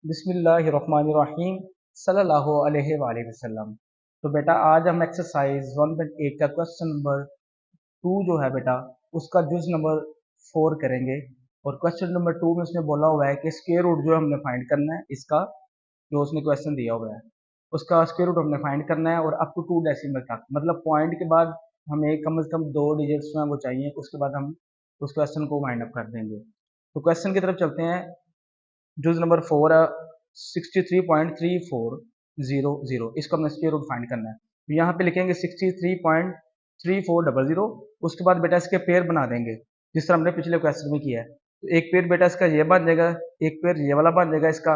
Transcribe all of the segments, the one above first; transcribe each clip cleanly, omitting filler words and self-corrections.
बिस्मिल्लाहिर्रहमानिर्रहीम सल्लल्लाहु अलैहि वसल्लम। तो बेटा आज हम एक्सरसाइज 1.8 का क्वेश्चन नंबर 2 जो है बेटा उसका जुज नंबर 4 करेंगे। और क्वेश्चन नंबर 2 में उसने बोला हुआ है कि स्क्वायर रूट जो हमने फाइंड करना है इसका, जो उसने क्वेश्चन दिया हुआ है उसका स्क्वायर रूट हमने फाइंड करना है और अप टू 2 डेसिमल तक, मतलब पॉइंट के बाद हमें कम से कम 2 डिजिट्स जो है वो चाहिए, उसके बाद हम उस क्वेश्चन को वाइंड अप कर देंगे। तो क्वेश्चन की तरफ चलते हैं। जुज नंबर 4 63.3400, इसको हमने स्क्वायर रूट फाइंड करना है। तो यहाँ पे लिखेंगे 63.3400। उसके बाद बेटा इसके पेयर बना देंगे जिस तरह हमने पिछले क्वेश्चन में किया है। तो एक पेयर बेटा इसका ये बन जाएगा, एक पेयर ये वाला बन जाएगा इसका,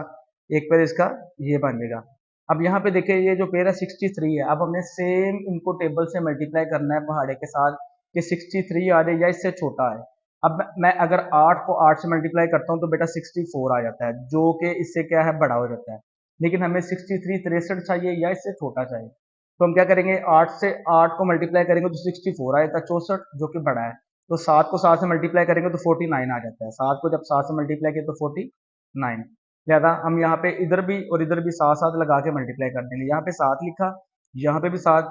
एक पेयर इसका ये बन जाएगा। अब यहाँ पे देखिए ये जो पेयर है 63 है। अब हमें सेम इनको टेबल से मल्टीप्लाई करना है पहाड़े के साथ कि 63 आ जाए या इससे छोटा है। अब मैं अगर 8 को 8 से मल्टीप्लाई करता हूँ तो बेटा 64 आ जाता है, जो कि इससे क्या है बड़ा हो जाता है। लेकिन हमें 63 चाहिए या इससे छोटा चाहिए। तो हम क्या करेंगे, 8 से 8 को मल्टीप्लाई करेंगे तो 64 आ जाता है, 64 जो कि बड़ा है। तो 7 को 7 से मल्टीप्लाई करेंगे तो 49 आ जाता है। 7 को जब 7 से मल्टीप्लाई किया तो 49। लिहाजा हम यहाँ पे इधर भी और इधर भी 7 7 लगा के मल्टीप्लाई कर देंगे। यहाँ पे 7 लिखा, यहाँ पे भी 7,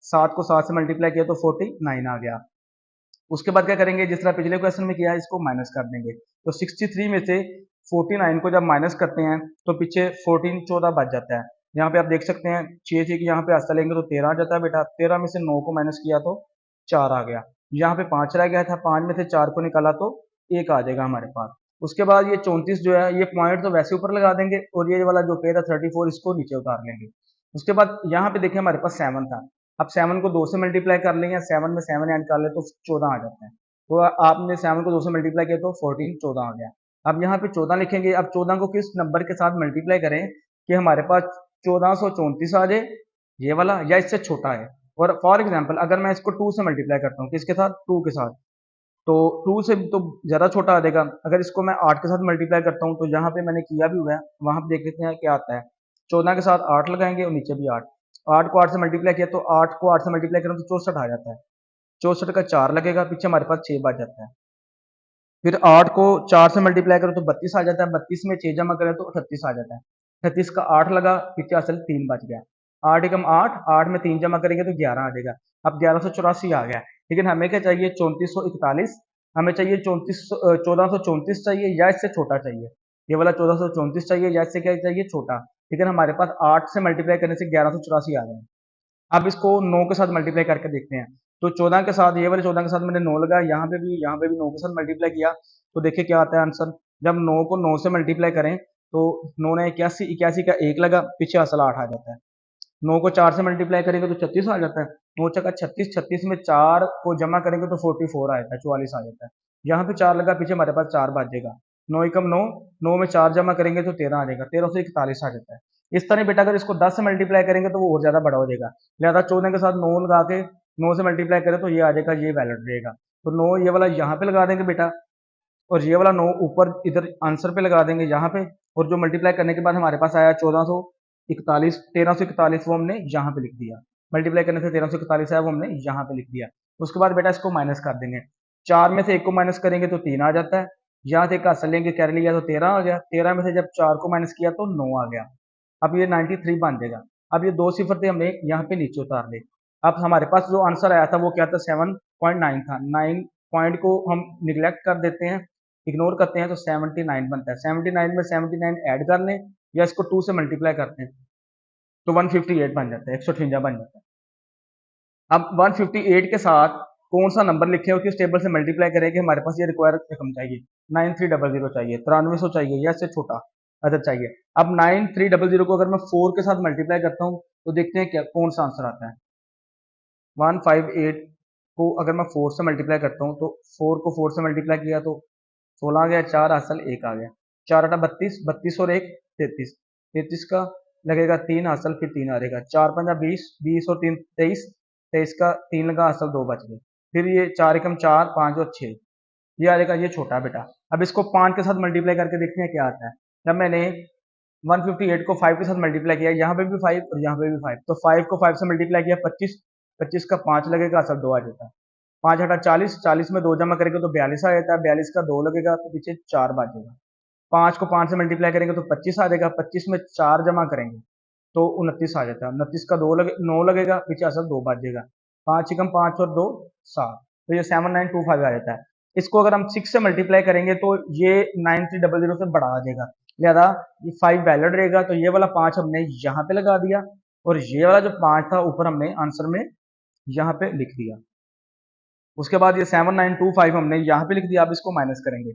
7 को 7 से मल्टीप्लाई किया तो 49 आ गया। उसके बाद क्या करेंगे, जिस तरह पिछले क्वेश्चन में किया है इसको माइनस कर देंगे। तो 63 में से 49 को जब माइनस करते हैं तो पीछे 14 14 बच जाता है। यहाँ पे आप देख सकते हैं 6 6 की यहाँ पे आस्था लेंगे तो 13 आ जाता है बेटा। 13 में से 9 को माइनस किया तो 4 आ गया। यहाँ पे 5 रह गया था, 5 में से 4 को निकाला तो 1 आ जाएगा हमारे पास। उसके बाद ये 34 जो है ये पॉइंट तो वैसे ऊपर लगा देंगे और ये वाला जो पेयर है 34 इसको नीचे उतार लेंगे। उसके बाद यहाँ पे देखिए हमारे पास 7 था। अब 7 को 2 से मल्टीप्लाई कर लेंगे, 7 में 7 ऐड कर ले तो 14 आ जाता है। तो आपने 7 को 2 से मल्टीप्लाई किया तो 14 14 आ गया। अब यहाँ पे 14 लिखेंगे। अब 14 को किस नंबर के साथ मल्टीप्लाई करें कि हमारे पास 1434 आ जाए ये वाला, या इससे छोटा है। और फॉर एग्जाम्पल अगर मैं इसको 2 से मल्टीप्लाई करता हूँ, किसके साथ, 2 के साथ, तो 2 से तो ज़्यादा छोटा आ जाएगा। अगर इसको मैं 8 के साथ मल्टीप्लाई करता हूँ तो यहाँ पे मैंने किया भी हुआ है, वहाँ पे देख लेते हैं क्या आता है। 14 के साथ 8 लगाएंगे और नीचे भी 8। 8 को 8 से मल्टीप्लाई किया तो 8 को 8 से मल्टीप्लाई करें तो 64 आ जाता है। 64 का 4 लगेगा, पीछे हमारे पास 6 बच जाता है। फिर 8 को 4 से मल्टीप्लाई करो तो 32 आ जाता है। 32 में 6 जमा करें तो 38 आ जाता है। 38 का 8 लगा, पीछे असल 3 बच गया। 8 एकम 8, 8 में 3 जमा करेंगे तो 11 आ जाएगा। अब 1184 आ गया। लेकिन हमें क्या चाहिए, 3441। हमें चाहिए 1434 चाहिए या इससे छोटा चाहिए। ये वाला 1434 चाहिए या इससे क्या चाहिए, छोटा। लेकिन हमारे पास 8 से मल्टीप्लाई करने से 1184 आ गया। अब इसको 9 के साथ मल्टीप्लाई करके देखते हैं। तो 14 के साथ, ये वाले 14 के साथ मैंने 9 लगाया, यहाँ पे भी 9 के साथ मल्टीप्लाई किया तो देखिए क्या आता है आंसर। जब 9 को 9 से मल्टीप्लाई करें तो 9 ने 81, 81 का 1 लगा, पीछे असल 8 आ जाता है। 9 को 4 से मल्टीप्लाई करेंगे तो 36 आ जाता है। 9 का 36, 36 में 4 को जमा करेंगे तो 44 आ जाता है, 44 आ जाता है। यहाँ पे 4 लगा, पीछे हमारे पास 4 बच जाएगा। 9 एकम 9, 9 में 4 जमा करेंगे तो 13 आ जाएगा, 1341 आ जाता है। इस तरह बेटा अगर इसको 10 से मल्टीप्लाई करेंगे तो वो और ज्यादा बड़ा हो जाएगा। लिहाजा 14 के साथ 9 लगा के 9 से मल्टीप्लाई करें तो ये आ जाएगा, ये वैलिड रहेगा। तो 9 ये वाला यहाँ पे लगा देंगे बेटा, और ये वाला 9 ऊपर इधर आंसर पे लगा देंगे यहाँ पे। और जो मल्टीप्लाई करने के बाद हमारे पास आया 1441, 1341 वो हमने यहाँ पे लिख दिया। मल्टीप्लाई करने से 1341 आया वो हमने यहाँ पे लिख दिया। उसके बाद बेटा इसको माइनस कर देंगे। 4 में से 1 को माइनस करेंगे तो 3 आ जाता है। यहाँ से एक हासिल लेंगे, कैर लिया तो 13 आ गया। 13 में से जब 4 को माइनस किया तो 9 आ गया। अब ये 93 बन जाएगा। अब ये दो सिफर थे, हमने यहाँ पे नीचे उतार ले। अब हमारे पास जो आंसर आया था वो क्या था, 7.9 था। 9 पॉइंट को हम निगलेक्ट कर देते हैं, इग्नोर करते हैं तो 79 बनता है। 79 में 79 ऐड कर लें या इसको 2 से मल्टीप्लाई करते हैं तो 158 बन जाता है, 158 बन जाता है। अब 158 के साथ कौन सा नंबर लिखे हो कि उस टेबल से मल्टीप्लाई करें कि हमारे पास ये रिक्वायर रकम चाहिए, 9300 चाहिए, 9300 चाहिए या इससे छोटा अदर चाहिए। अब 9300 को अगर मैं 4 के साथ मल्टीप्लाई करता हूँ तो देखते हैं क्या कौन सा आंसर आता है। 158 को अगर मैं 4 से मल्टीप्लाई करता हूँ तो 4 को 4 से मल्टीप्लाई किया तो 16 आ गया, 4 असल 1 आ गया। 4 आटा 32, 32 और 1 33, 33 का लगेगा 3 असल, फिर 3 आ जाएगा। 4 पंजा 20, 20 और 3 23, 23 का 3 लगा असल 2 बच गए। फिर ये 4 एकम 4, 5 और 6, ये आ जाएगा, ये छोटा बेटा। अब इसको 5 के साथ मल्टीप्लाई करके देखते हैं क्या आता है। जब मैंने 158 को 5 के साथ मल्टीप्लाई किया, यहाँ पे भी 5 और यहाँ पे भी 5, तो 5 को 5 से मल्टीप्लाई किया 25, 25 का 5 लगेगा असल 2 आ जाता है। 5 आटा 40, 40 में 2 जमा करेंगे तो 42 आ जाता है। 42 का 2 लगेगा तो पीछे 4 बचेगा। 5 को 5 से मल्टीप्लाई करेंगे तो 25 आ जाएगा, 25 में 4 जमा करेंगे तो 29 आ जाता है, 29 का 9 लगेगा, पीछे आंसर 2 बचेगा, 5 एकम 5 और 2 7, तो ये 7925 आ जाता है। इसको अगर हम 6 से मल्टीप्लाई करेंगे तो ये 9300 से बड़ा आ जाएगा, लिहाजा ये 5 वैलिड रहेगा, तो ये वाला 5 हमने यहाँ पे लगा दिया और ये वाला जो 5 था ऊपर हमने आंसर में यहाँ पे लिख दिया। उसके बाद ये 7925 हमने यहाँ पे लिख दिया। अब इसको माइनस करेंगे,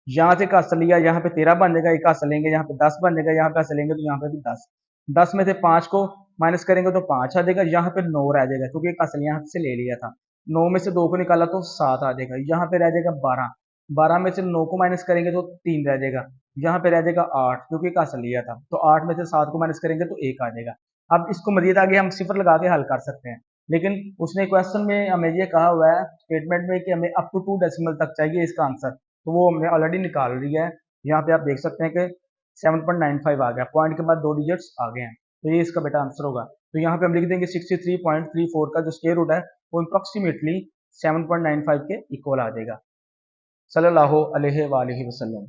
यहाँ से कासल लिया, यहाँ पे 13 बन जाएगा, एक कासल लेंगे, यहाँ पे 10 बन जाएगा, यहाँ पे कासल लेंगे तो यहाँ पे भी 10, 10 में से 5 को माइनस करेंगे तो 5 आ जाएगा, यहाँ पे 9 रह जाएगा क्योंकि कासल यहाँ से ले लिया था, 9 में से 2 को निकाला तो 7 आ जाएगा, यहाँ पे रह जाएगा 12, 12 में से 9 को माइनस करेंगे तो 3 रह जाएगा, यहाँ पे रह जाएगा 8 क्योंकि कासल लिया था, तो 8 में से 7 को माइनस करेंगे तो 1 आ जाएगा। अब इसको मजीद आगे हम सिफर लगा के हल कर सकते हैं, लेकिन उसने क्वेश्चन में हमें ये कहा हुआ है स्टेटमेंट में कि हमें अप टू 2 डेसिमल तक चाहिए इसका आंसर, तो वो हमने ऑलरेडी निकाल लिया है। यहाँ पे आप देख सकते हैं कि 7.95 आ गया, पॉइंट के बाद 2 डिजिट्स आ गए हैं, तो ये इसका बेटा आंसर होगा। तो यहाँ पे हम लिख देंगे 63.34 का जो स्क्वायर रूट है वो अप्रोक्सीमेटली 7.95 के इक्वल आ जाएगा। सल्लल्लाहु अलैहि वसल्लम।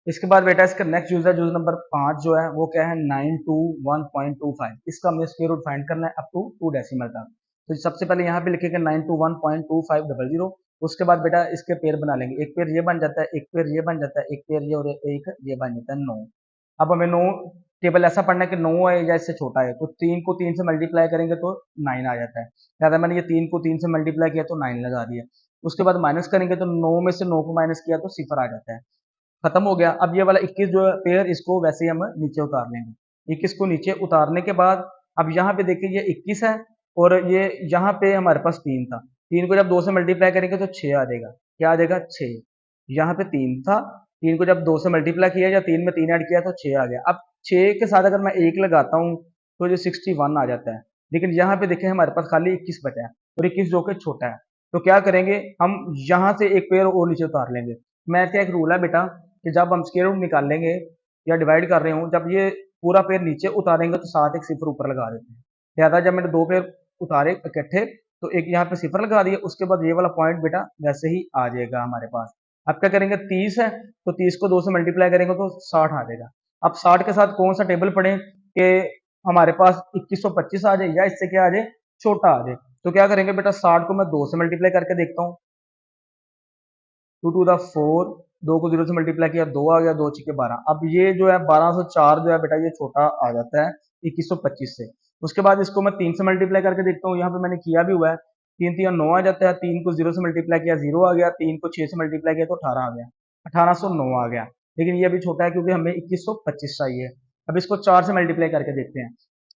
इसके बाद बेटा इसका नेक्स्ट यूज है, यूज नंबर 5 जो है वो क्या है 921.25, इसका हमें स्क्वायर रूट फाइंड करना है अप टू 2 डेसिमल तक। तो सबसे पहले यहाँ पे लिखेंगे 921.2500, उसके बाद बेटा इसके पेयर बना लेंगे, एक पेयर ये बन जाता है, एक पेयर ये बन जाता है, एक पेयर ये और एक ये बन जाता है 9। अब हमें 9 टेबल ऐसा पढ़ना है कि 9 है या इससे छोटा है, तो 3 को 3 से मल्टीप्लाई करेंगे तो 9 आ जाता है, लिहाजा मैंने ये 3 को 3 से मल्टीप्लाई किया तो 9 लगा दिया। उसके बाद माइनस करेंगे तो 9 में से 9 को माइनस किया तो 0 आ जाता है, खत्म हो गया। अब ये वाला 21 जो पेयर इसको वैसे ही हम नीचे उतार लेंगे, 21 को नीचे उतारने के बाद अब यहाँ पे देखिए ये 21 है और ये यहाँ पे हमारे पास 3 था, 3 को जब 2 से मल्टीप्लाई करेंगे तो 6 आ जाएगा, क्या आ जाएगा 6, यहाँ पे 3 था, 3 को जब 2 से मल्टीप्लाई किया या 3 में 3 ऐड किया तो 6 आ गया। अब 6 के साथ अगर मैं 1 लगाता हूँ तो ये 61 आ जाता है, लेकिन यहाँ पे देखें हमारे पास खाली 21 बचा है और 21 जो कि छोटा है, तो क्या करेंगे हम यहाँ से एक पेयर और नीचे उतार लेंगे। मैथ का एक रूल है बेटा कि जब हम स्क्वायर रूट निकालेंगे या डिवाइड कर रहे हो, जब ये पूरा पेयर नीचे उतारेंगे तो साथ एक सिफर ऊपर लगा देते हैं, लिहाजा जब मैंने 2 पेयर उतारे इकट्ठे तो एक यहाँ पे सिफर लगा दिया, उसके बाद ये वाला पॉइंट बेटा वैसे ही आ जाएगा हमारे पास। अब क्या करेंगे 30 है तो 30 को 2 से मल्टीप्लाई करेंगे तो 60 आ जाएगा। अब 60 के साथ कौन सा टेबल पढ़े कि हमारे पास 2125 आ जाए या इससे क्या आ जाए छोटा आ जाए, तो क्या करेंगे बेटा 60 को मैं 2 से मल्टीप्लाई करके देखता हूँ, 2 टू द 4, 2 को 0 से मल्टीप्लाई किया 2 आ गया, 2 6 12, अब ये जो है 1204 जो है बेटा ये छोटा आ जाता है 2125 से। उसके बाद इसको मैं 3 से मल्टीप्लाई करके देखता हूँ, यहाँ पे मैंने किया भी हुआ है, 3 3 9 आ जाता है, 3 को 0 से मल्टीप्लाई किया 0 आ गया, 3 को 6 से मल्टीप्लाई किया तो 18 आ गया, 1809 आ गया, लेकिन ये अभी छोटा है क्योंकि हमें 2125 चाहिए। अब इसको 4 से मल्टीप्लाई करके देखते हैं,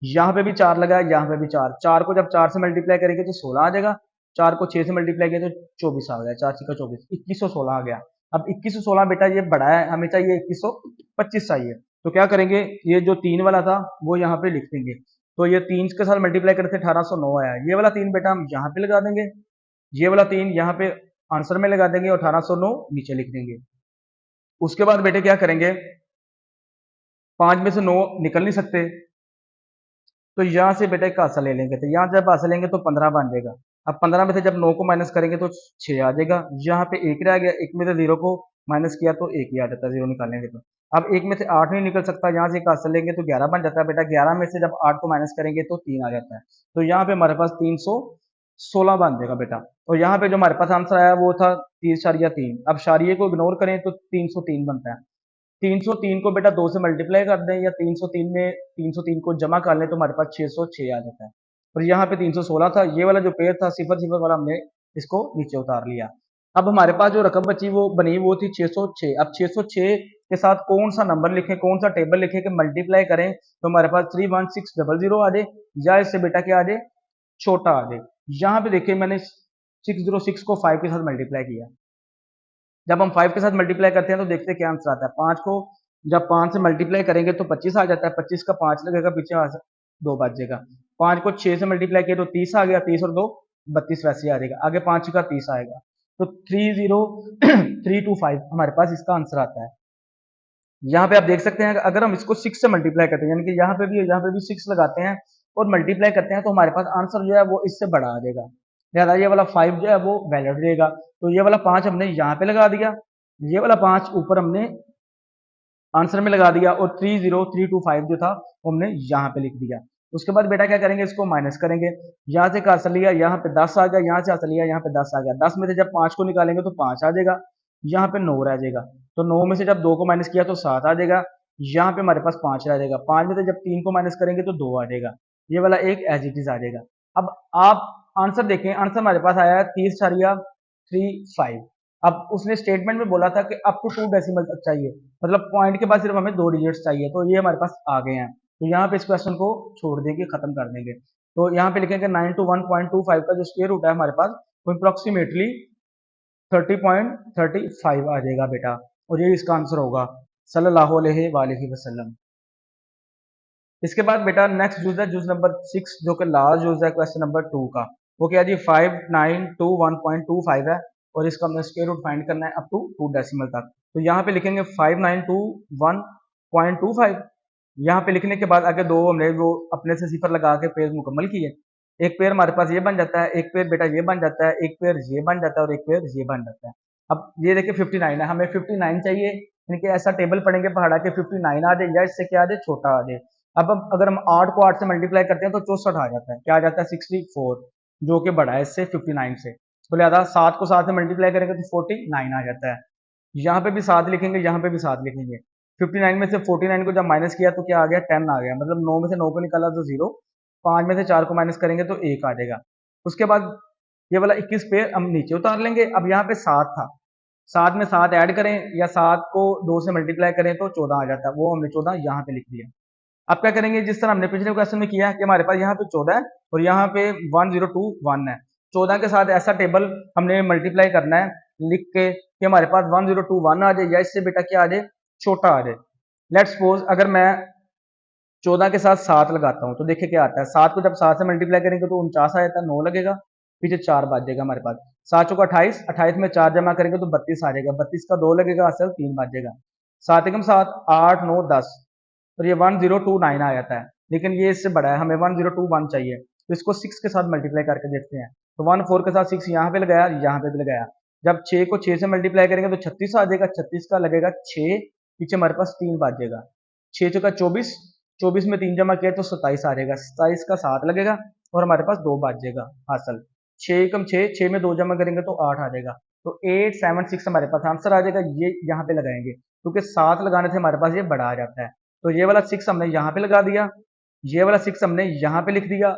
यहाँ पे भी 4 लगा है, यहाँ पे भी 4, 4 को जब 4 से मल्टीप्लाई करेंगे तो 16 आ जाएगा, 4 को 6 से मल्टीप्लाई किया तो 24 आ गया, 4 6 का 24, 2116 आ गया। अब 2116 बेटा ये बड़ा है, हमें चाहिए 2125 चाहिए, तो क्या करेंगे ये जो 3 वाला था वो यहाँ पे लिख देंगे, तो ये 3 के साथ मल्टीप्लाई करते 1809 आया, ये वाला 3 बेटा हम यहाँ पे लगा देंगे, ये वाला 3 यहाँ पे आंसर में लगा देंगे और 1809 नीचे लिख देंगे। उसके बाद बेटे क्या करेंगे 5 में से 9 निकल नहीं सकते, तो यहाँ से बेटा एक हादसा ले लेंगे, तो यहाँ जब हादसा लेंगे तो 15 बन जाएगा। अब 15 में से जब 9 को माइनस करेंगे तो 6 आ जाएगा, यहाँ पे 1 रह गया, 1 में से 0 को माइनस किया तो 1 ही आ जाता है, 0 निकालेंगे तो। अब 1 में से 8 नहीं निकल सकता, यहाँ से एक हादसा लेंगे तो 11 बन जाता है बेटा, 11 में से जब 8 को माइनस करेंगे तो 3 आ जाता है, तो यहाँ पे हमारे पास 316 बन जाएगा बेटा। और यहाँ पे जो हमारे पास आंसर आया वो था 3.3, अब शारिये को इग्नोर करें तो 303 बनता है। 303 को बेटा 2 से मल्टीप्लाई कर दें या 303 में 303 को जमा कर लें तो हमारे पास 606 आ जाता है, और यहाँ पे 316 था, ये वाला जो पेयर था सिफर सिफर वाला हमने इसको नीचे उतार लिया। अब हमारे पास जो रकम बची वो बनी वो थी 606। अब 606 के साथ कौन सा नंबर लिखें, कौन सा टेबल लिखें कि मल्टीप्लाई करें तो हमारे पास 31600 आ जाए या इससे बेटा क्या आ जाए छोटा आ जाए। यहाँ पे देखिए मैंने 606 को 5 के साथ मल्टीप्लाई किया, जब हम 5 के साथ मल्टीप्लाई करते हैं तो देखते हैं क्या आंसर आता है। 5 को जब 5 से मल्टीप्लाई करेंगे तो 25 आ जाता है, 25 का 5 लगेगा, पीछे 2 बच जाएगा। 5 को 6 से मल्टीप्लाई किया तो 30 आ गया, 30 और 2 32 वैसे आ जाएगा, आगे 5 का 30 आएगा, तो 30325 हमारे पास इसका आंसर आता है। यहाँ पे आप देख सकते हैं अगर हम इसको 6 से मल्टीप्लाई करते हैं, यानी कि यहाँ पे भी 6 लगाते हैं और मल्टीप्लाई करते हैं तो हमारे पास आंसर जो है वो इससे बड़ा आ जाएगा, लिहाजा ये वाला 5 जो है वो वैलिड रहेगा। तो ये वाला 5 हमने यहाँ पे लगा दिया ये वाला 5 ऊपर हमने आंसर में लगा दिया और 30325 जो था वो हमने यहाँ पे लिख दिया। उसके बाद बेटा क्या करेंगे, इसको माइनस करेंगे। यहाँ से हासिल लिया, यहाँ पे 10 आ गया, यहाँ से हासिल लिया, यहाँ पे 10 आ गया। 10 में से जब 5 को निकालेंगे तो 5 आ जाएगा, यहाँ पे 9 रह जाएगा। तो 9 में से जब 2 को माइनस किया तो 7 आ जाएगा, यहाँ पे हमारे पास 5 रह जाएगा। 5 में से जब 3 को माइनस करेंगे तो 2 आ जाएगा। ये वाला एक एज इट इज आ जाएगा। अब आप आंसर देखें, आंसर हमारे पास आया 30.35। अब उसने स्टेटमेंट में बोला था कि अप टू 2 डेसिमल तक चाहिए, मतलब पॉइंट के बाद सिर्फ हमें 2 डिजिट्स चाहिए, तो ये हमारे पास आ गए हैं। तो यहाँ पे इस क्वेश्चन को छोड़ देंगे, खत्म कर देंगे। तो यहाँ पे लिखेंगे 9 to 1.25 का जो स्क्वायर रूट है हमारे पास वो अप्रोक्सीमेटली 30.35 आ जाएगा बेटा, और ये इसका आंसर होगा सल्लल्लाहु अलैहि वसल्लम। इसके बाद बेटा नेक्स्ट जूस है जूस नंबर 6, जो कि लास्ट जूस है क्वेश्चन नंबर 2 का। वो क्या जी 5921.25 है, और इसका हमें स्क्वायर रूट फाइंड करना है अप टू 2 डेसिमल तक। तो यहाँ पे लिखेंगे 5921.25। यहाँ पे लिखने के बाद आगे दो हमने वो अपने से सिफर लगा के पेयर मुकम्मल किए। एक पेयर हमारे पास ये बन जाता है, एक पेयर बेटा ये बन जाता है, एक पेयर ये बन जाता है, और एक पेयर ये बन जाता है। अब ये देखिए 59 है, हमें 59 चाहिए, यानी कि ऐसा टेबल पढ़ेंगे पहाड़ा के 59 आ जाए या इससे क्या आ जाए, छोटा आ जाए। अब अगर हम 8 को 8 से मल्टीप्लाई करते हैं तो 64 आ जाता है, क्या आ जाता है 64, जो कि बड़ा है इससे 59 से। तो लिहाजा 7 को 7 से मल्टीप्लाई करेंगे तो 49 आ जाता है। यहाँ पे भी 7 लिखेंगे, यहाँ पे भी 7 लिखेंगे। 59 में से 49 को जब माइनस किया तो क्या आ गया, 10 आ गया, मतलब 9 में से 9 को निकाला तो 0। 5 में से 4 को माइनस करेंगे तो 1 आ जाएगा। उसके बाद ये वाला 21 पे हम नीचे उतार लेंगे। अब यहाँ पे 7 था, 7 में 7 ऐड करें या 7 को 2 से मल्टीप्लाई करें तो 14 आ जाता है, वो हमने 14 यहाँ पे लिख दिया। अब क्या करेंगे, जिस तरह हमने पिछले क्वेश्चन में किया कि हमारे पास यहाँ पे 14 है और यहाँ पे 1021 है। 14 के साथ ऐसा टेबल हमने मल्टीप्लाई करना है लिख के कि हमारे पास 1021 आ जाए या इससे बेटा क्या आ जाए, छोटा आ जाए। लेट्स सपोज अगर मैं 14 के साथ 7 लगाता हूँ तो देखिए क्या आता है, 7 को जब 7 से मल्टीप्लाई करेंगे तो 49 आ जाता है, 9 लगेगा, पीछे 4 बच जाएगा हमारे पास। 7 चौका 28, 28 में 4 जमा करेंगे तो 32 आ जाएगा, 32 का 2 लगेगा, असल 3 बच जाएगा। 7 एकम 7, 8 9 10, और ये 1029 आ जाता है। लेकिन ये इससे बड़ा है, हमें 1021 चाहिए, तो इसको 6 के साथ मल्टीप्लाई करके देखते हैं। तो 14 के साथ 6 यहाँ पे लगाया, यहाँ पे भी लगाया। जब 6 को 6 से मल्टीप्लाई करेंगे तो 36 आ जाएगा, 36 का लगेगा 6, पीछे हमारे पास 3 बच जाएगा। 6 चौका 24, 24 में 3 जमा किया तो 27 आ जाएगा, 27 का 7 लगेगा और हमारे पास 2 बच जाएगा हासिल। 6 कम 6, 6 में 2 जमा करेंगे तो 8 आ जाएगा। तो 876 हमारे पास आंसर आ जाएगा, ये यहाँ पे लगाएंगे क्योंकि 7 लगाने से हमारे पास ये बड़ा आ जाता है। तो ये वाला 6 हमने यहाँ पे लगा दिया, ये वाला 6 हमने यहाँ पे लिख दिया,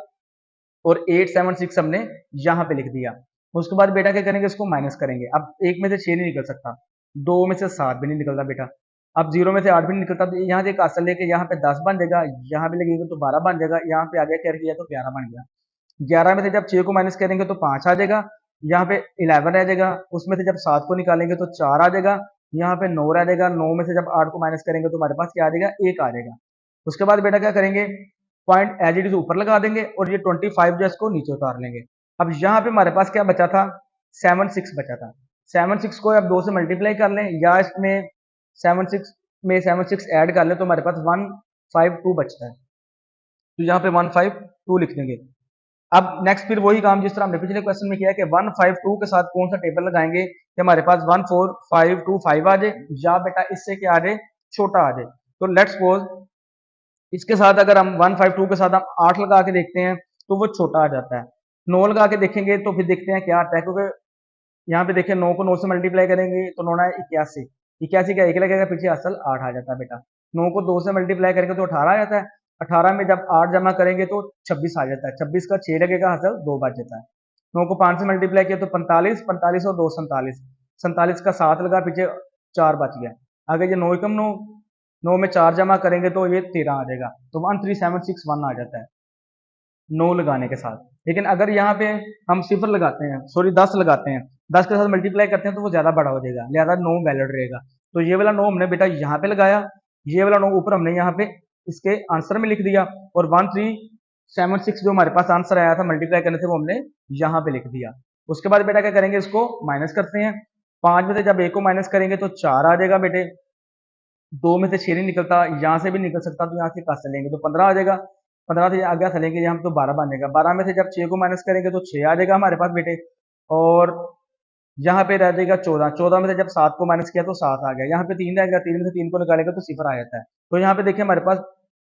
और 876 हमने यहाँ पे लिख दिया। उसके बाद बेटा क्या करेंगे, इसको माइनस करेंगे। अब 1 में से 6 नहीं निकल सकता, 2 में से 7 भी नहीं निकलता बेटा, अब 0 में से 8 भी नहीं निकलता, तो यहाँ से एक आंसर लेके यहाँ पे 10 बन जाएगा, यहाँ पे लगेगा तो 12 बन जाएगा, यहाँ पे आगे क्या किया तो 11 बन गया। 11 में से जब 6 को माइनस करेंगे तो 5 आ जाएगा, यहाँ पे 11 रह जाएगा, उसमें से जब 7 को निकालेंगे तो 4 आ जाएगा, यहाँ पे 9 रह जाएगा, 9 में से जब 8 को माइनस करेंगे तो हमारे पास क्या आ जाएगा, 1 आ जाएगा। उसके बाद बेटा क्या करेंगे, पॉइंट एज इट इज ऊपर लगा देंगे और ये 25 जो इसको नीचे उतार लेंगे। अब यहाँ पे हमारे पास क्या बचा था, 76 बचा था। 76 को अब 2 से मल्टीप्लाई कर लें या इसमें 76 में 76 ऐड कर लें तो हमारे पास 152 बचता है, तो यहाँ पे 152 लिख देंगे। अब नेक्स्ट फिर वही काम जिस तरह हमने पिछले क्वेश्चन में किया कि 152 के साथ कौन सा टेबल लगाएंगे कि हमारे पास 14525 आ जाए या बेटा इससे क्या आ जाए, छोटा आ जाए। तो लेट्स सपोज इसके साथ अगर हम 152 के साथ हम 8 लगा के देखते हैं तो वो छोटा आ जाता है। 9 लगा के देखेंगे तो फिर देखते हैं क्या आता है, क्योंकि यहाँ पे देखिए 9 को 9 से मल्टीप्लाई करेंगे तो 9 है 81, 81 का 1 लगेगा, पीछे असल 8 आ जाता है बेटा। 9 को 2 से मल्टीप्लाई करेंगे तो 18 आ जाता है, 18 में जब 8 जमा करेंगे तो 26 आ जाता है, 26 का 6 लगेगा, असल 2 बच जाता है। 9 को 5 से मल्टीप्लाई किया तो 45, 45 और 2 47, 47 का 7 लगा, पीछे 4 बच गया। आगे ये 9 एकम 9, 9 में 4 जमा करेंगे तो ये 13 आ जाएगा, तो 13761 आ जाता है 9 लगाने के साथ। लेकिन अगर यहाँ पे हम सिफर लगाते हैं, सॉरी 10 लगाते हैं, 10 के साथ मल्टीप्लाई करते हैं तो वो ज्यादा बड़ा हो जाएगा, लिहाजा 9 वैलिड रहेगा। तो ये वाला 9 हमने बेटा यहाँ पे लगाया, ये वाला 9 ऊपर हमने यहाँ पे इसके आंसर में लिख दिया, और 1376 जो हमारे पास आंसर आया था मल्टीप्लाई करने से वो हमने यहाँ पे लिख दिया। उसके बाद बेटा क्या करेंगे, इसको माइनस करते हैं। 5 में से जब 1 को माइनस करेंगे तो 4 आ जाएगा बेटे, 2 में से 6 नहीं निकलता, यहाँ से भी निकल सकता, तो यहाँ से कस चलेंगे तो 15 आ जाएगा, 15 से आगे चलेंगे यहाँ तो 12 बन जाएगा, 12 में से जब 6 को माइनस करेंगे तो 6 आ जाएगा हमारे पास बेटे, और यहाँ पे रह जाएगा 14, 14 में से जब 7 को माइनस किया तो 7 आ गया, यहाँ पे 3 रहेगा, 3 में से 3 को निकालेगा तो सिफर आ जाता है। तो यहाँ पे देखिए हमारे पास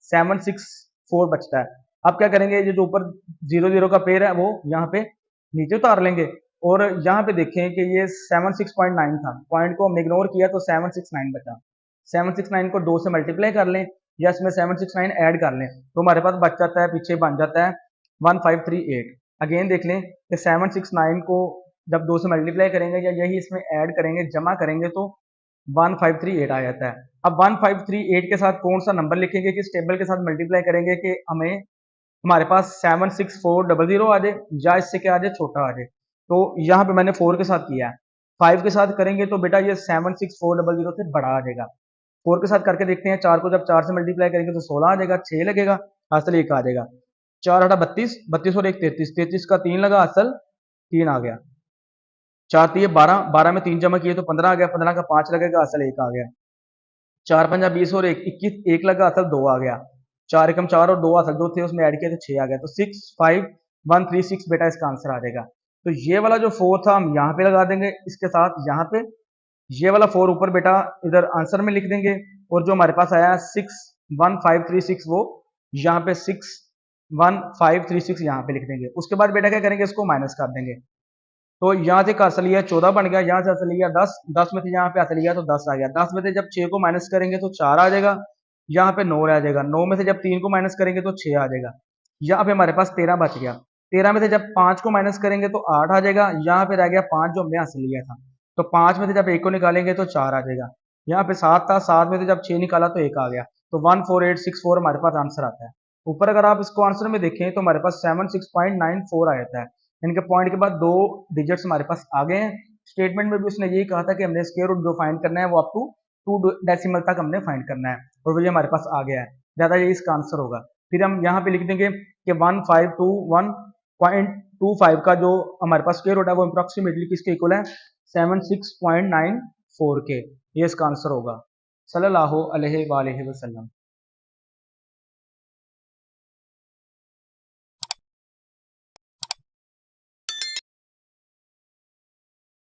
764 बचता है। अब क्या करेंगे, ये जो ऊपर 00 का पेयर है वो यहाँ पे नीचे उतार लेंगे, और यहाँ पे देखें कि ये 76.9 था, पॉइंट को हमने इग्नोर किया तो 769 बचा। 769 को 2 से मल्टीप्लाई कर लें या इसमें 769 ऐड कर लें तो हमारे पास बच जाता है, पीछे बन जाता है 1538। अगेन देख लें कि 769 को जब 2 से मल्टीप्लाई करेंगे या यही इसमें ऐड करेंगे, जमा करेंगे तो 1538 आ जाता है। अब 1538 के साथ कौन सा नंबर लिखेंगे, किस टेबल के साथ मल्टीप्लाई करेंगे कि हमें हमारे पास 76400 आ जाए या इससे क्या आ जाए, छोटा आ जाए। तो यहाँ पे मैंने 4 के साथ किया है, 5 के साथ करेंगे तो बेटा ये 76400 से बड़ा आ जाएगा। 4 के साथ करके देखते हैं, 4 को जब 4 से मल्टीप्लाई करेंगे तो 16 आ जाएगा, 6 लगेगा, असल 1 आ जाएगा। 4 8 32, 32 और 1 33, 33 का 3 लगा, असल 3 आ गया। 4 3 12, 12 में 3 जमा किए तो 15 आ गया, 15 का 5 लगेगा, असल 1 आ गया। 4 पंजा 20 और 1 21, 1 लगा, असल 2 आ गया। 4 एकम 4 और 2 असल जो थे उसमें ऐड किए तो 6 आ गया। तो 65136 बेटा इसका आंसर आ जाएगा। तो ये वाला जो 4 था हम यहाँ पे लगा देंगे, इसके साथ यहाँ पे ये वाला 4 ऊपर बेटा इधर आंसर में लिख देंगे, और जो हमारे पास आया 61536 वो यहाँ पे 61536 यहाँ पे लिख देंगे। उसके बाद बेटा क्या करेंगे, इसको माइनस कर देंगे। तो यहाँ से असलिया 14 बन गया, यहाँ से असलिया 10, 10 में से यहाँ पे असलिया तो 10 आ गया। 10 में से जब 6 को माइनस करेंगे तो 4 आ जाएगा, यहाँ पे 9 आ जाएगा। 9 में से जब 3 को माइनस करेंगे तो 6 आ जाएगा, यहाँ पे हमारे पास 13 बच गया। 13 में से जब 5 को माइनस करेंगे तो 8 आ जाएगा, यहाँ पे रह गया 5 जो हमने असलिया था। तो 5 में से जब 1 को निकालेंगे तो 4 आ जाएगा, यहाँ पे 7 था, 7 में से जब 6 निकाला तो 1 आ गया। तो 14864 हमारे पास आंसर आता है। ऊपर अगर आप इसको आंसर में देखें तो हमारे पास 76.94 आ जाता है। इनके पॉइंट के बाद 2 डिजिट्स हमारे पास आ गए हैं। स्टेटमेंट में भी उसने यही कहा था कि हमने स्क्वायर रूट जो फाइंड करना है वो अप टू 2 डेसिमल तक हमने फाइंड करना है, और वो ये हमारे पास आ गया है, ज़्यादा ये इसका आंसर होगा। फिर हम यहाँ पे लिख देंगे कि 1521.25 का जो हमारे पास स्क्वायर रूट है वो अप्रोक्सीमेटली किसके इक्वल है, 76.94 के, ये इसका आंसर होगा। सल्लल्लाहु अलैहि वसल्लम।